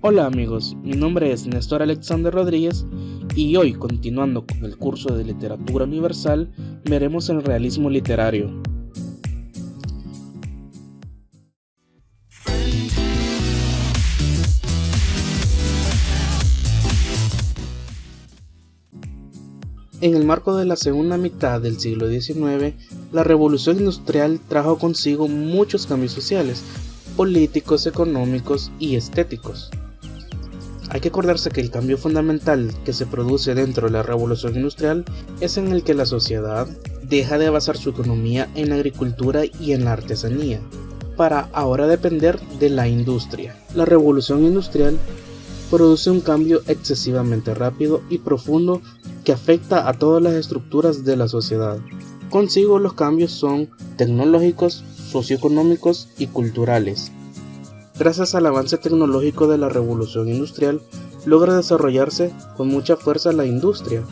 Hola amigos, mi nombre es Néstor Alexander Rodríguez y hoy, continuando con el curso de Literatura Universal, veremos el realismo literario. En el marco de la segunda mitad del siglo XIX, la Revolución Industrial trajo consigo muchos cambios sociales, políticos, económicos y estéticos. Hay que acordarse que el cambio fundamental que se produce dentro de la Revolución Industrial es en el que la sociedad deja de basar su economía en la agricultura y en la artesanía, para ahora depender de la industria. La Revolución Industrial produce un cambio excesivamente rápido y profundo que afecta a todas las estructuras de la sociedad. Consigo los cambios son tecnológicos, socioeconómicos y culturales. Gracias al avance tecnológico de la Revolución Industrial, logra desarrollarse con mucha fuerza la industria,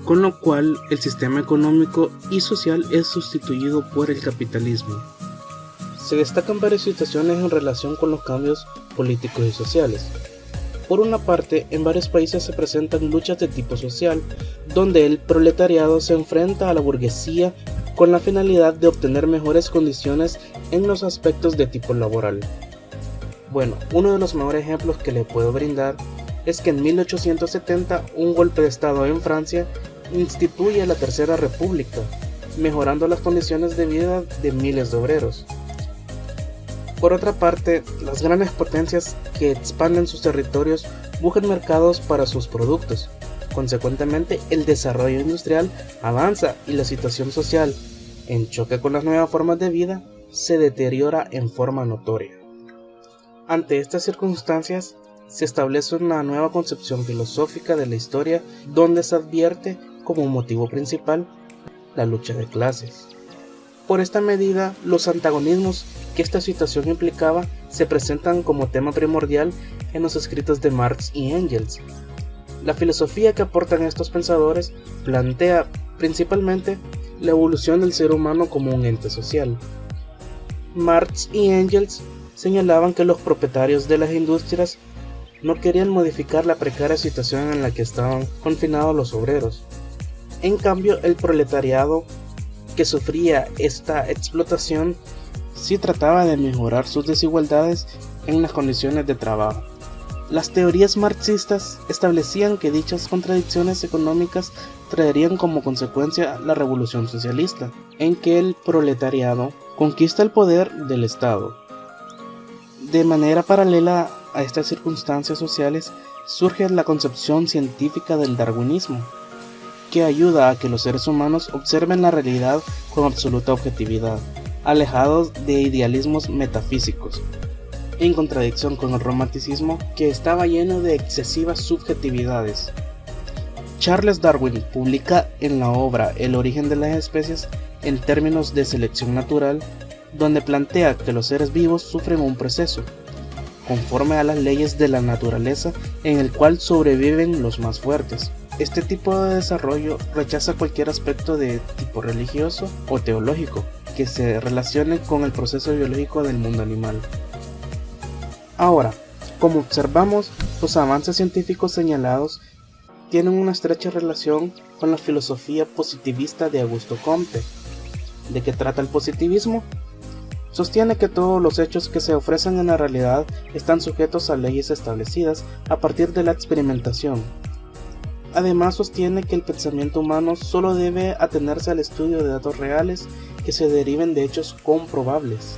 con lo cual el sistema económico y social es sustituido por el capitalismo. Se destacan varias situaciones en relación con los cambios políticos y sociales. Por una parte, en varios países se presentan luchas de tipo social, donde el proletariado se enfrenta a la burguesía con la finalidad de obtener mejores condiciones en los aspectos de tipo laboral. Bueno, uno de los mejores ejemplos que le puedo brindar es que en 1870 un golpe de estado en Francia instituye la Tercera República, mejorando las condiciones de vida de miles de obreros. Por otra parte, las grandes potencias que expanden sus territorios buscan mercados para sus productos. Consecuentemente, el desarrollo industrial avanza y la situación social, en choque con las nuevas formas de vida, se deteriora en forma notoria. Ante estas circunstancias, se establece una nueva concepción filosófica de la historia donde se advierte como motivo principal la lucha de clases. Por esta medida, los antagonismos que esta situación implicaba se presentan como tema primordial en los escritos de Marx y Engels. La filosofía que aportan estos pensadores plantea principalmente la evolución del ser humano como un ente social. Marx y Engels señalaban que los propietarios de las industrias no querían modificar la precaria situación en la que estaban confinados los obreros. En cambio, el proletariado que sufría esta explotación sí trataba de mejorar sus desigualdades en las condiciones de trabajo. Las teorías marxistas establecían que dichas contradicciones económicas traerían como consecuencia la revolución socialista, en que el proletariado conquista el poder del Estado. De manera paralela a estas circunstancias sociales surge la concepción científica del darwinismo, que ayuda a que los seres humanos observen la realidad con absoluta objetividad, alejados de idealismos metafísicos, en contradicción con el romanticismo que estaba lleno de excesivas subjetividades. Charles Darwin publica en la obra El origen de las especies en términos de selección natural, donde plantea que los seres vivos sufren un proceso, conforme a las leyes de la naturaleza, en el cual sobreviven los más fuertes. Este tipo de desarrollo rechaza cualquier aspecto de tipo religioso o teológico que se relacione con el proceso biológico del mundo animal. Ahora, como observamos, los avances científicos señalados tienen una estrecha relación con la filosofía positivista de Augusto Comte. ¿De qué trata el positivismo? Sostiene que todos los hechos que se ofrecen en la realidad están sujetos a leyes establecidas a partir de la experimentación. Además, sostiene que el pensamiento humano solo debe atenerse al estudio de datos reales que se deriven de hechos comprobables.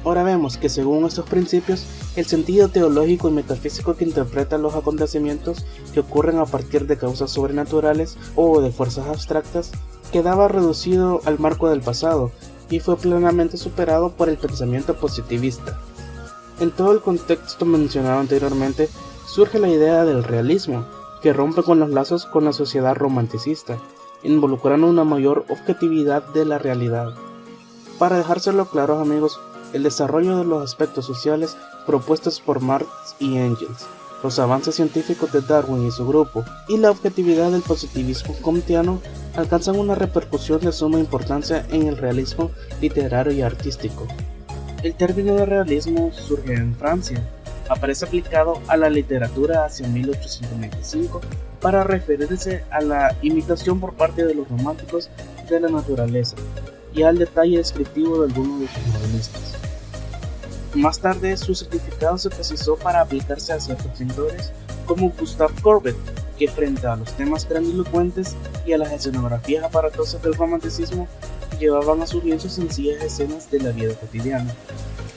Ahora vemos que según estos principios, el sentido teológico y metafísico que interpreta los acontecimientos que ocurren a partir de causas sobrenaturales o de fuerzas abstractas quedaba reducido al marco del pasado y fue plenamente superado por el pensamiento positivista. En todo el contexto mencionado anteriormente, surge la idea del realismo, que rompe con los lazos con la sociedad romanticista, involucrando una mayor objetividad de la realidad. Para dejárselo claro, amigos, el desarrollo de los aspectos sociales propuestos por Marx y Engels, los avances científicos de Darwin y su grupo, y la objetividad del positivismo comtiano alcanzan una repercusión de suma importancia en el realismo literario y artístico. El término de realismo surge en Francia, aparece aplicado a la literatura hacia 1895 para referirse a la imitación por parte de los románticos de la naturaleza y al detalle descriptivo de algunos de sus novelistas. Más tarde, su significado se precisó para aplicarse a ciertos pintores como Gustave Courbet, que frente a los temas grandilocuentes y a las escenografías aparatosas del romanticismo, llevaban a su lienzo sencillas escenas de la vida cotidiana.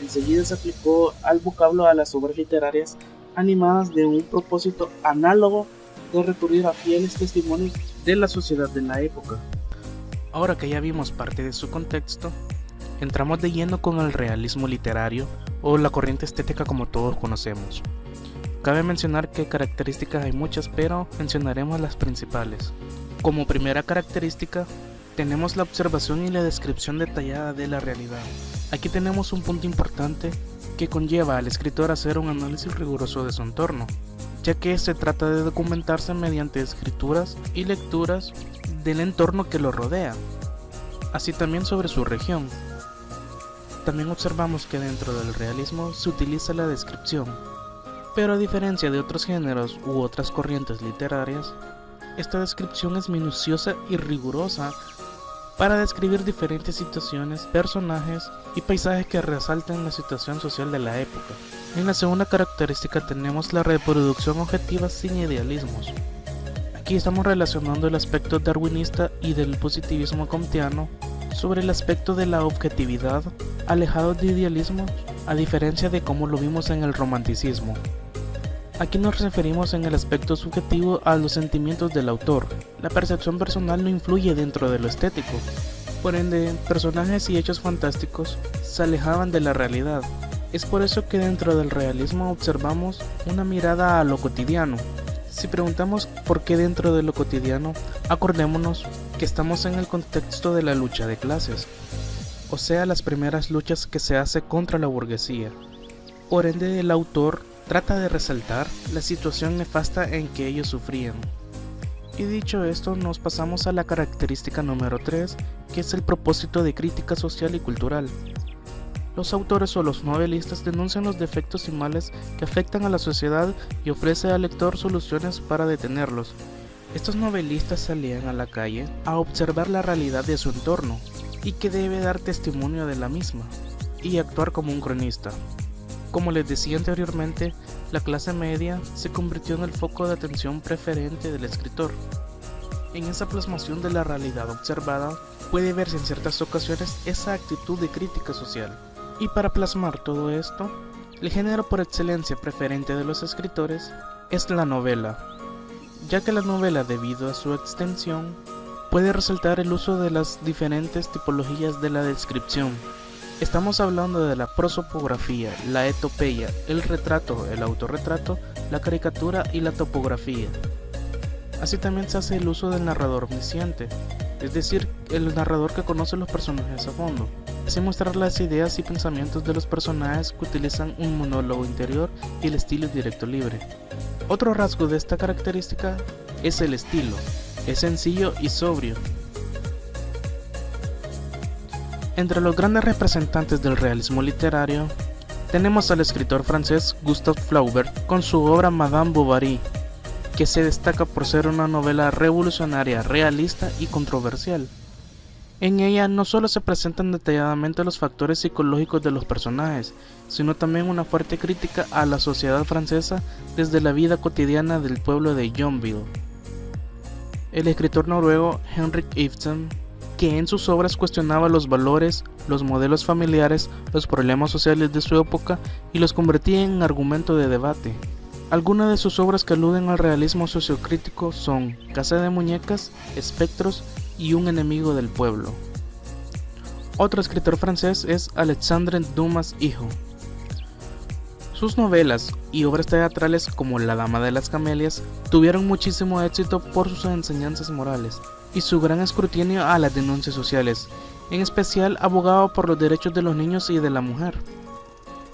Enseguida se aplicó al vocablo a las obras literarias animadas de un propósito análogo de recurrir a fieles testimonios de la sociedad de la época. Ahora que ya vimos parte de su contexto, entramos de lleno con el realismo literario o la corriente estética como todos conocemos. Cabe mencionar que características hay muchas, pero mencionaremos las principales. Como primera característica, tenemos la observación y la descripción detallada de la realidad. Aquí tenemos un punto importante que conlleva al escritor a hacer un análisis riguroso de su entorno, ya que se trata de documentarse mediante escrituras y lecturas del entorno que lo rodea, así también sobre su región. También observamos que dentro del realismo se utiliza la descripción, pero a diferencia de otros géneros u otras corrientes literarias, esta descripción es minuciosa y rigurosa para describir diferentes situaciones, personajes y paisajes que resaltan la situación social de la época. En la segunda característica tenemos la reproducción objetiva sin idealismos. Aquí estamos relacionando el aspecto darwinista y del positivismo comteano sobre el aspecto de la objetividad, alejado de idealismos, a diferencia de cómo lo vimos en el romanticismo. Aquí nos referimos en el aspecto subjetivo a los sentimientos del autor. La percepción personal no influye dentro de lo estético. Por ende, personajes y hechos fantásticos se alejaban de la realidad. Es por eso que dentro del realismo observamos una mirada a lo cotidiano. Si preguntamos por qué dentro de lo cotidiano, acordémonos que estamos en el contexto de la lucha de clases, o sea, las primeras luchas que se hace contra la burguesía. Por ende, el autor trata de resaltar la situación nefasta en que ellos sufrían. Y dicho esto, nos pasamos a la característica número 3, que es el propósito de crítica social y cultural. Los autores o los novelistas denuncian los defectos y males que afectan a la sociedad y ofrecen al lector soluciones para detenerlos. Estos novelistas salían a la calle a observar la realidad de su entorno y que debe dar testimonio de la misma, y actuar como un cronista. Como les decía anteriormente, la clase media se convirtió en el foco de atención preferente del escritor. En esa plasmación de la realidad observada puede verse en ciertas ocasiones esa actitud de crítica social. Y para plasmar todo esto, el género por excelencia preferente de los escritores es la novela, ya que la novela, debido a su extensión, puede resaltar el uso de las diferentes tipologías de la descripción. Estamos hablando de la prosopografía, la etopeya, el retrato, el autorretrato, la caricatura y la topografía. Así también se hace el uso del narrador omnisciente, es decir, el narrador que conoce los personajes a fondo, sin mostrar las ideas y pensamientos de los personajes que utilizan un monólogo interior y el estilo directo libre. Otro rasgo de esta característica es el estilo, es sencillo y sobrio. Entre los grandes representantes del realismo literario, tenemos al escritor francés Gustave Flaubert con su obra Madame Bovary, que se destaca por ser una novela revolucionaria, realista y controversial. En ella no solo se presentan detalladamente los factores psicológicos de los personajes, sino también una fuerte crítica a la sociedad francesa desde la vida cotidiana del pueblo de Yonville. El escritor noruego Henrik Ibsen, que en sus obras cuestionaba los valores, los modelos familiares, los problemas sociales de su época y los convertía en argumento de debate. Algunas de sus obras que aluden al realismo sociocrítico son Casa de muñecas, Espectros y Un enemigo del pueblo. Otro escritor francés es Alexandre Dumas hijo. Sus novelas y obras teatrales como La Dama de las Camelias tuvieron muchísimo éxito por sus enseñanzas morales y su gran escrutinio a las denuncias sociales, en especial abogaba por los derechos de los niños y de la mujer.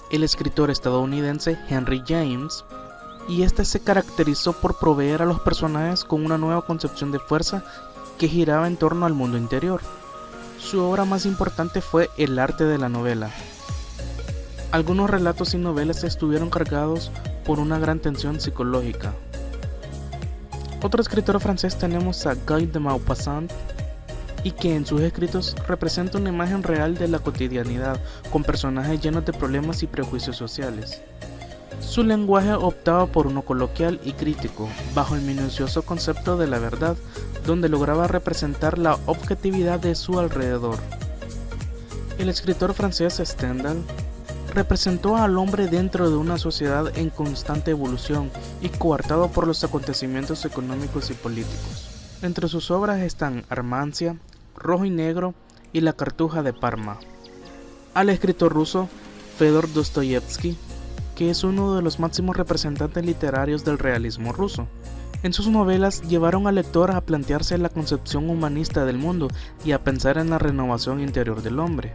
El escritor estadounidense Henry James, y este se caracterizó por proveer a los personajes con una nueva concepción de fuerza que giraba en torno al mundo interior. Su obra más importante fue El arte de la novela. Algunos relatos y novelas estuvieron cargados por una gran tensión psicológica. Otro escritor francés tenemos a Guy de Maupassant, y que en sus escritos representa una imagen real de la cotidianidad, con personajes llenos de problemas y prejuicios sociales. Su lenguaje optaba por uno coloquial y crítico, bajo el minucioso concepto de la verdad, donde lograba representar la objetividad de su alrededor. El escritor francés Stendhal representó al hombre dentro de una sociedad en constante evolución y coartado por los acontecimientos económicos y políticos. Entre sus obras están Armancia, Rojo y Negro y La Cartuja de Parma. Al escritor ruso Fedor Dostoyevsky, que es uno de los máximos representantes literarios del realismo ruso. En sus novelas llevaron al lector a plantearse la concepción humanista del mundo y a pensar en la renovación interior del hombre.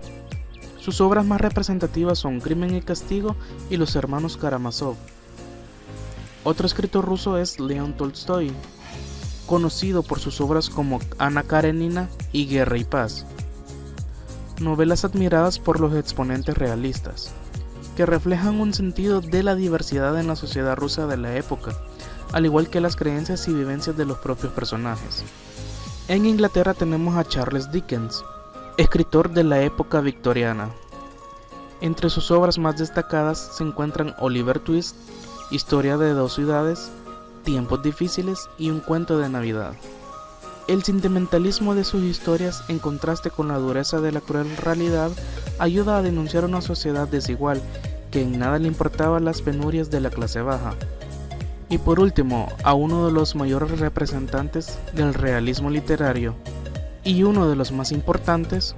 Sus obras más representativas son Crimen y Castigo y Los hermanos Karamazov. Otro escritor ruso es León Tolstoy, conocido por sus obras como Ana Karenina y Guerra y Paz, novelas admiradas por los exponentes realistas, que reflejan un sentido de la diversidad en la sociedad rusa de la época, al igual que las creencias y vivencias de los propios personajes. En Inglaterra tenemos a Charles Dickens, escritor de la época victoriana. Entre sus obras más destacadas se encuentran Oliver Twist, Historia de dos ciudades, Tiempos difíciles y Un cuento de Navidad. El sentimentalismo de sus historias, en contraste con la dureza de la cruel realidad, ayuda a denunciar una sociedad desigual, que en nada le importaba las penurias de la clase baja. Y por último, a uno de los mayores representantes del realismo literario, y uno de los más importantes,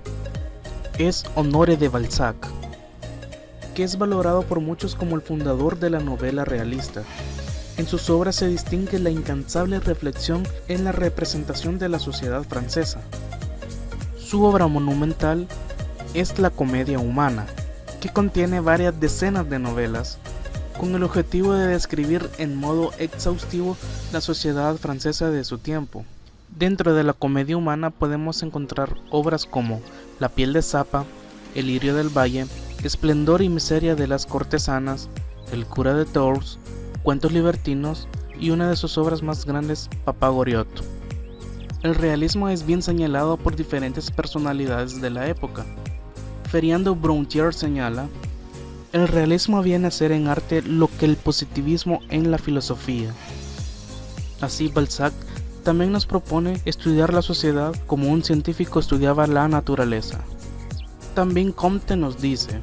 es Honoré de Balzac, que es valorado por muchos como el fundador de la novela realista. En sus obras se distingue la incansable reflexión en la representación de la sociedad francesa. Su obra monumental es La Comedia Humana, que contiene varias decenas de novelas, con el objetivo de describir en modo exhaustivo la sociedad francesa de su tiempo. Dentro de La Comedia Humana podemos encontrar obras como La piel de Zapa, El lirio del valle, Esplendor y miseria de las cortesanas, El cura de Tours, Cuentos libertinos y una de sus obras más grandes, Papá Goriot. El realismo es bien señalado por diferentes personalidades de la época. Fernando Brunetière señala: el realismo viene a ser en arte lo que el positivismo en la filosofía. Así Balzac también nos propone estudiar la sociedad como un científico estudiaba la naturaleza. También Comte nos dice: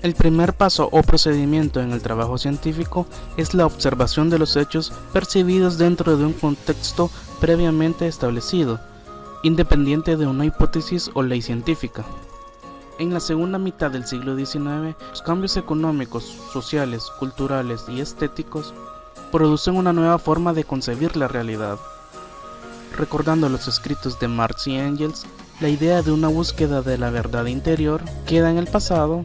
el primer paso o procedimiento en el trabajo científico es la observación de los hechos percibidos dentro de un contexto previamente establecido, independiente de una hipótesis o ley científica. En la segunda mitad del siglo XIX, los cambios económicos, sociales, culturales y estéticos producen una nueva forma de concebir la realidad. Recordando los escritos de Marx y Engels, la idea de una búsqueda de la verdad interior queda en el pasado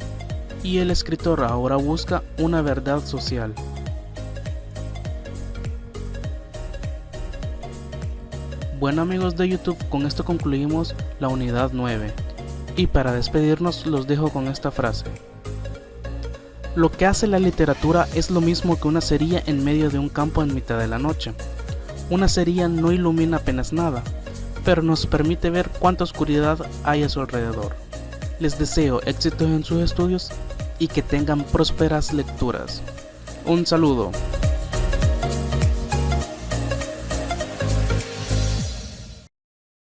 y el escritor ahora busca una verdad social. Bueno amigos de YouTube, con esto concluimos la unidad 9. Y para despedirnos los dejo con esta frase: lo que hace la literatura es lo mismo que una cerilla en medio de un campo en mitad de la noche. Una cerilla no ilumina apenas nada, pero nos permite ver cuánta oscuridad hay a su alrededor. Les deseo éxitos en sus estudios y que tengan prósperas lecturas. Un saludo.